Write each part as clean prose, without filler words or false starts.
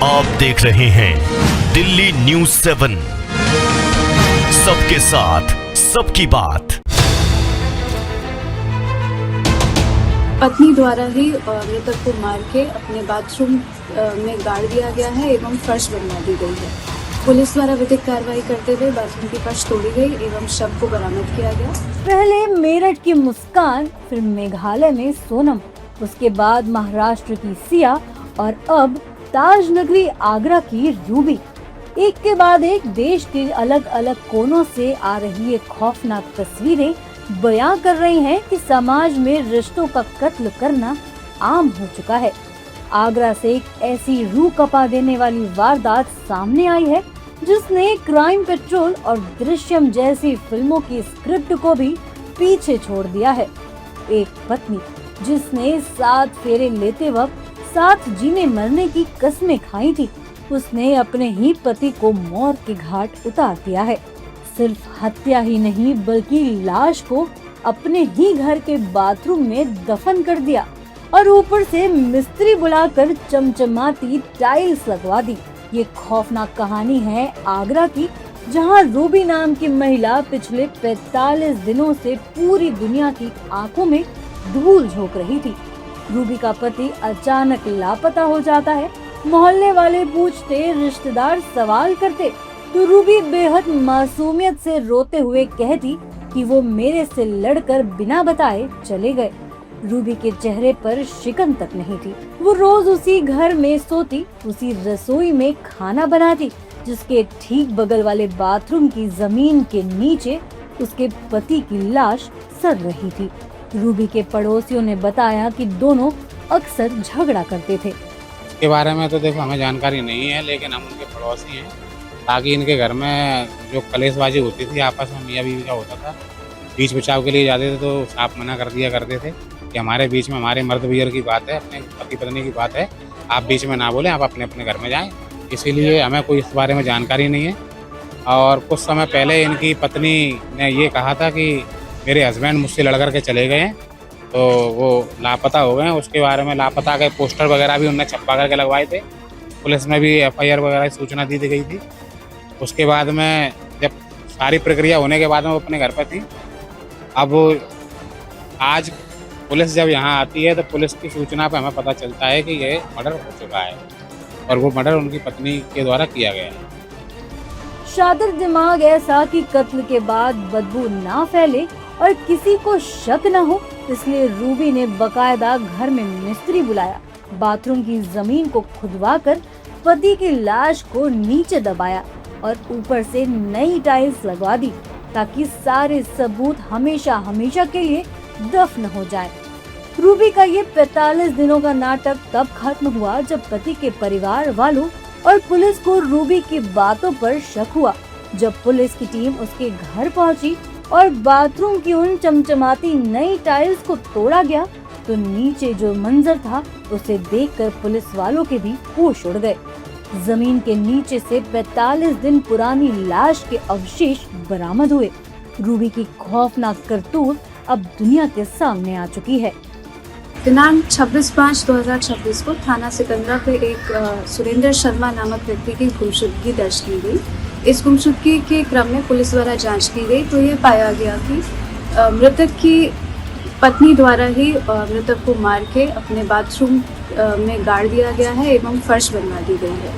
आप देख रहे हैं दिल्ली न्यूज़ 7, सबके साथ सबकी बात। पत्नी द्वारा ही मृतक को मार के अपने बाथरूम में गाड़ दिया गया है एवं फर्श बनवा दी गई है। पुलिस द्वारा विधिक कार्रवाई करते हुए बाथरूम की फर्श तोड़ी गई एवं शव को बरामद किया गया। पहले मेरठ की मुस्कान, फिर मेघालय में सोनम, उसके बाद महाराष्ट्र की सिया और अब ताज नगरी आगरा की रूबी। एक के बाद एक देश के अलग अलग कोनों से आ रही ये खौफनाक तस्वीरें बयां कर रही हैं कि समाज में रिश्तों का कत्ल करना आम हो चुका है। आगरा से एक ऐसी रूह कपा देने वाली वारदात सामने आई है जिसने क्राइम पेट्रोल और दृश्यम जैसी फिल्मों की स्क्रिप्ट को भी पीछे छोड़ दिया है। एक पत्नी जिसने 7 फेरे लेते वक्त साथ जीने मरने की कस्में खाई थी, उसने अपने ही पति को मौत के घाट उतार दिया है। सिर्फ हत्या ही नहीं बल्कि लाश को अपने ही घर के बाथरूम में दफन कर दिया और ऊपर से मिस्त्री बुलाकर चमचमाती टाइल्स लगवा दी। ये खौफनाक कहानी है आगरा की, जहां रूबी नाम की महिला पिछले 45 दिनों से पूरी दुनिया की आंखों में धूल झोंक रही थी। रूबी का पति अचानक लापता हो जाता है। मोहल्ले वाले पूछते, रिश्तेदार सवाल करते तो रूबी बेहद मासूमियत से रोते हुए कहती कि वो मेरे से लड़कर बिना बताए चले गए। रूबी के चेहरे पर शिकन तक नहीं थी। वो रोज उसी घर में सोती, उसी रसोई में खाना बनाती जिसके ठीक बगल वाले बाथरूम की जमीन के नीचे उसके पति की लाश सड़ रही थी। रूबी के पड़ोसियों ने बताया कि दोनों अक्सर झगड़ा करते थे। के बारे में तो देखो हमें जानकारी नहीं है, लेकिन हम उनके पड़ोसी हैं। ताकि इनके घर में जो कलेशबाजी होती थी आपस में, मियाँ बीवी का होता था, बीच बचाव के लिए जाते थे तो साफ मना कर दिया करते थे कि हमारे बीच में, हमारे मर्द बियर की बात है, अपने पति पत्नी की बात है, आप बीच में ना बोलें, आप अपने अपने घर में जाएं। इसीलिए हमें कोई इस बारे में जानकारी नहीं है। और कुछ समय पहले इनकी पत्नी ने ये कहा था कि मेरे हस्बैंड मुझसे लड़ कर के चले गए हैं, तो वो लापता हो गए हैं। उसके बारे में लापता के पोस्टर वगैरह भी उन्होंने छपा करके लगवाए थे। पुलिस में भी FIR वगैरह की सूचना दी गई थी। उसके बाद में जब सारी प्रक्रिया होने के बाद में वो अपने घर पर थी। अब आज पुलिस जब यहाँ आती है तो पुलिस की सूचना पर हमें पता चलता है कि ये मर्डर हो चुका है और वो मर्डर उनकी पत्नी के द्वारा किया गया है। शातिर दिमाग ऐसा कि कत्ल के बाद बदबू ना फैले और किसी को शक न हो, इसलिए रूबी ने बकायदा घर में मिस्त्री बुलाया, बाथरूम की जमीन को खुदवाकर पति की लाश को नीचे दबाया और ऊपर से नई टाइल्स लगवा दी ताकि सारे सबूत हमेशा हमेशा के लिए दफन हो जाए। रूबी का ये 45 दिनों का नाटक तब खत्म हुआ जब पति के परिवार वालों और पुलिस को रूबी की बातों पर शक हुआ। जब पुलिस की टीम उसके घर पहुंची और बाथरूम की उन चमचमाती नई टाइल्स को तोड़ा गया तो नीचे जो मंजर था उसे देखकर पुलिस वालों के भी होश उड़ गए। जमीन के नीचे से 45 दिन पुरानी लाश के अवशेष बरामद हुए। रूबी की खौफनाक करतूत अब दुनिया के सामने आ चुकी है। दिनांक 26/5/2026 को थाना सिकंदरा पे एक सुरेंद्र शर्मा नामक व्यक्ति की गुमशुदगी दर्ज की गई। इस गुमशुदगी के क्रम में पुलिस द्वारा जांच की गई तो ये पाया गया कि मृतक की पत्नी द्वारा ही मृतक को मार के अपने बाथरूम में गाड़ दिया गया है एवं फर्श बनवा दी गई है।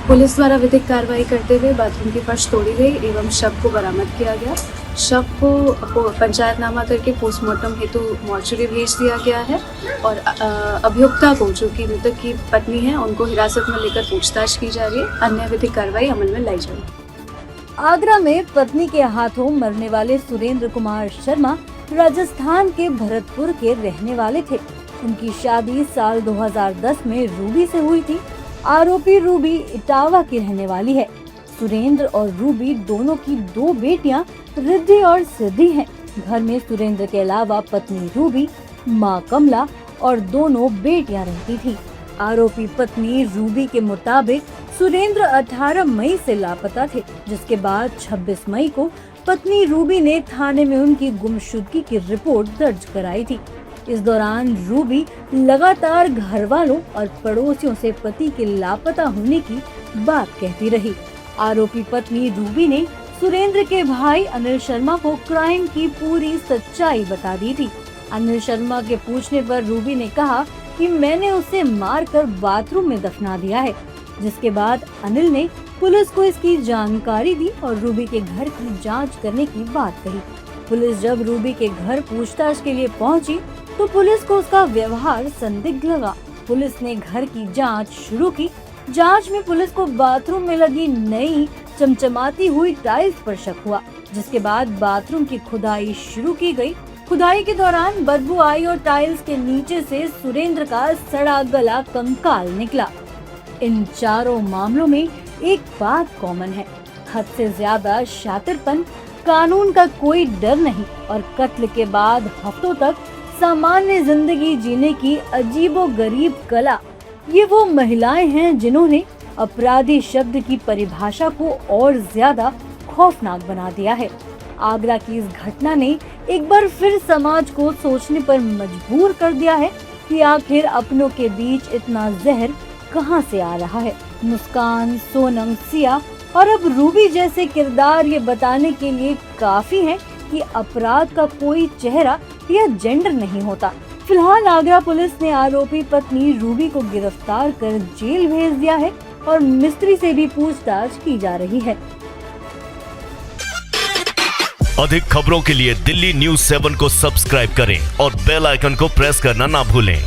पुलिस द्वारा विधिक कार्रवाई करते हुए बाथरूम की फर्श तोड़ी गई एवं शव को बरामद किया गया। शव को पंचायतनामा करके पोस्टमार्टम हेतु मॉर्चरी भेज दिया गया है और अभियुक्ता को, जो कि मृतक की पत्नी है, उनको हिरासत में लेकर पूछताछ की जा रही है। अन्य विधिक कार्रवाई अमल में लाई जाएगी। आगरा में पत्नी के हाथों मरने वाले सुरेंद्र कुमार शर्मा राजस्थान के भरतपुर के रहने वाले थे। उनकी शादी साल 2010 में रूबी से हुई थी। आरोपी रूबी इटावा की रहने वाली है। सुरेंद्र और रूबी दोनों की 2 बेटियां रिद्धि और सिद्धि हैं। घर में सुरेंद्र के अलावा पत्नी रूबी, मां कमला और दोनों बेटियां रहती थी। आरोपी पत्नी रूबी के मुताबिक सुरेंद्र 18 मई से लापता थे, जिसके बाद 26 मई को पत्नी रूबी ने थाने में उनकी गुमशुदगी की रिपोर्ट दर्ज कराई थी। इस दौरान रूबी लगातार घर वालों और पड़ोसियों से पति के लापता होने की बात कहती रही। आरोपी पत्नी रूबी ने सुरेंद्र के भाई अनिल शर्मा को क्राइम की पूरी सच्चाई बता दी थी। अनिल शर्मा के पूछने पर रूबी ने कहा कि मैंने उसे मारकर बाथरूम में दफना दिया है, जिसके बाद अनिल ने पुलिस को इसकी जानकारी दी और रूबी के घर की जांच करने की बात कही। पुलिस जब रूबी के घर पूछताछ के लिए पहुंची तो पुलिस को उसका व्यवहार संदिग्ध लगा। पुलिस ने घर की जांच शुरू की। जांच में पुलिस को बाथरूम में लगी नई चमचमाती हुई टाइल्स पर शक हुआ, जिसके बाद बाथरूम की खुदाई शुरू की गई। खुदाई के दौरान बदबू आई और टाइल्स के नीचे से सुरेंद्र का सड़ा गला कंकाल निकला। इन चारों मामलों में एक बात कॉमन है, हद से ज्यादा शातिरपन, कानून का कोई डर नहीं और कत्ल के बाद हफ्तों तक सामान्य जिंदगी जीने की अजीबोगरीब कला। ये वो महिलाएं हैं जिन्होंने अपराधी शब्द की परिभाषा को और ज्यादा खौफनाक बना दिया है। आगरा की इस घटना ने एक बार फिर समाज को सोचने पर मजबूर कर दिया है कि आखिर अपनों के बीच इतना जहर कहां से आ रहा है। मुस्कान, सोनम, सिया और अब रूबी जैसे किरदार ये बताने के लिए काफी हैं कि अपराध का कोई चेहरा या जेंडर नहीं होता। फिलहाल आगरा पुलिस ने आरोपी पत्नी रूबी को गिरफ्तार कर जेल भेज दिया है और मिस्त्री से भी पूछताछ की जा रही है। अधिक खबरों के लिए दिल्ली न्यूज़ 7 को सब्सक्राइब करें और बेल आइकन को प्रेस करना ना भूलें।